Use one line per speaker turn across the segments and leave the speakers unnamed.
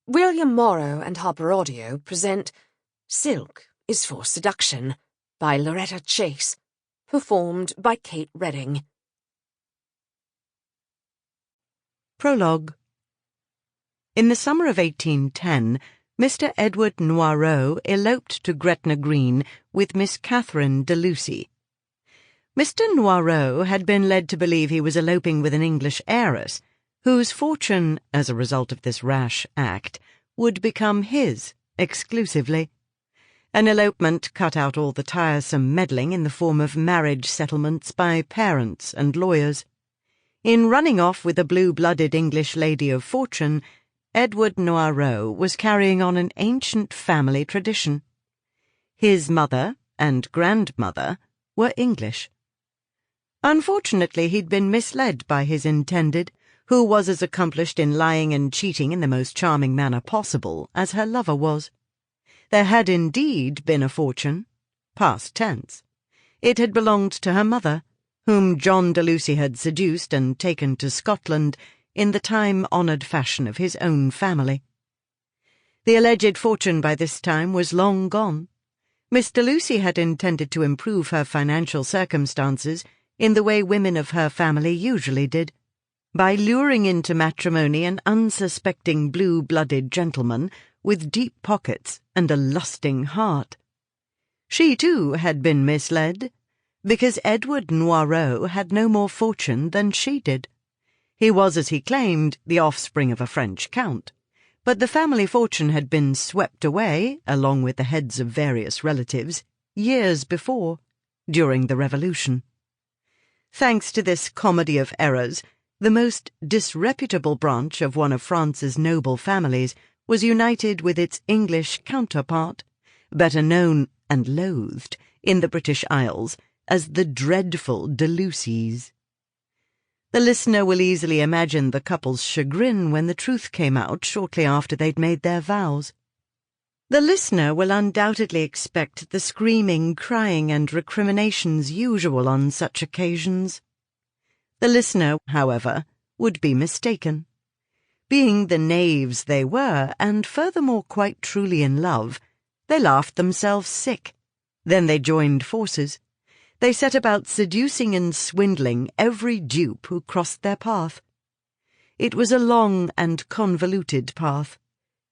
William Morrow and HarperAudio present Silk is for Seduction by Loretta Chase, performed by Kate Redding.
Prologue. In the summer of 1810, Mr. Edward Noirot eloped to Gretna Green with Miss Catherine de Lucy. Mr. Noirot had been led to believe he was eloping with an English heiress, whose fortune, as a result of this rash act, would become his exclusively. An elopement cut out all the tiresome meddling in the form of marriage settlements by parents and lawyers. In running off with a blue-blooded English lady of fortune, Edward Noirot was carrying on an ancient family tradition. His mother and grandmother were English. Unfortunately, he'd been misled by his intended, who was as accomplished in lying and cheating in the most charming manner possible as her lover was. There had indeed been a fortune, past tense. It had belonged to her mother, whom John de Lucy had seduced and taken to Scotland in the time-honoured fashion of his own family. The alleged fortune by this time was long gone. Miss de Lucy had intended to improve her financial circumstances in the way women of her family usually did, by luring into matrimony an unsuspecting blue-blooded gentleman with deep pockets and a lusting heart. She, too, had been misled, because Edward Noirot had no more fortune than she did. He was, as he claimed, the offspring of a French count, but the family fortune had been swept away, along with the heads of various relatives, years before, during the Revolution. Thanks to this comedy of errors, the most disreputable branch of one of France's noble families was united with its English counterpart, better known and loathed in the British Isles as the dreadful de Lucys. The listener will easily imagine the couple's chagrin when the truth came out shortly after they'd made their vows. The listener will undoubtedly expect the screaming, crying, and recriminations usual on such occasions. The listener, however, would be mistaken. Being the knaves they were, and furthermore quite truly in love, they laughed themselves sick. Then they joined forces. They set about seducing and swindling every dupe who crossed their path. It was a long and convoluted path.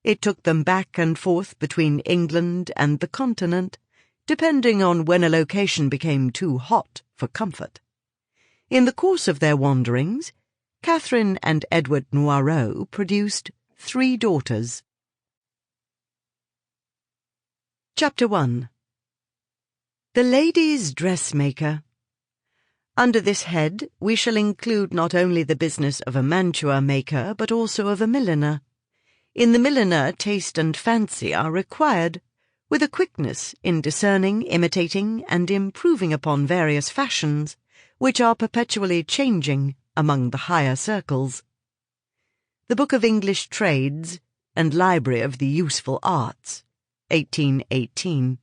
It took them back and forth between England and the continent, depending on when a location became too hot for comfort. In the course of their wanderings, Catherine and Edward Noirot produced 3 daughters. Chapter 1. The Lady's Dressmaker. Under this head we shall include not only the business of a mantua-maker, but also of a milliner. In the milliner, taste and fancy are required, with a quickness in discerning, imitating, and improving upon various fashions, which are perpetually changing among the higher circles. The Book of English Trades and Library of the Useful Arts, 1818.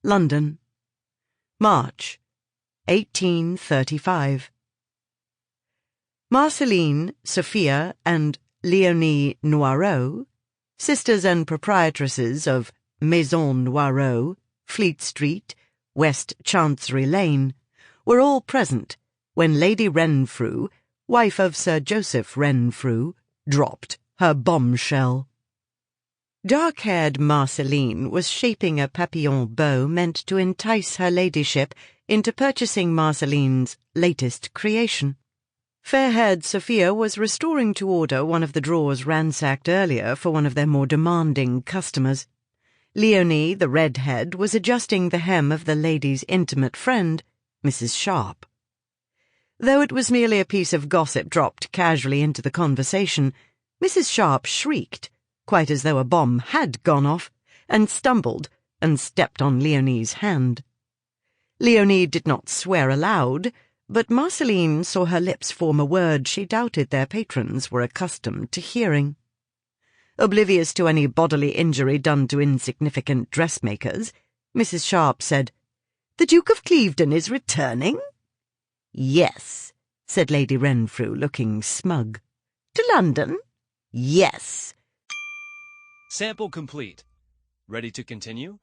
London, March, 1835. Marcelline, Sophia, and Léonie Noirot, sisters and proprietresses of Maison Noirot, Fleet Street, West Chancery Lane, were all present when Lady Renfrew, wife of Sir Joseph Renfrew, dropped her bombshell. Dark-haired Marcelline was shaping a papillon bow meant to entice her ladyship into purchasing Marceline's latest creation. Fair-haired Sophia was restoring to order one of the drawers ransacked earlier for one of their more demanding customers. Léonie, the redhead, was adjusting the hem of the lady's intimate friend, Mrs. Sharp. Though it was merely a piece of gossip dropped casually into the conversation, Mrs. Sharp shrieked, quite as though a bomb had gone off, and stumbled and stepped on Léonie's hand. Léonie did not swear aloud, but Marcelline saw her lips form a word she doubted their patrons were accustomed to hearing. Oblivious to any bodily injury done to insignificant dressmakers, Mrs. Sharp said, "The Duke of Clevedon is returning?" "Yes," said Lady Renfrew, looking smug. "To London?" "Yes."
Sample complete. Ready to continue?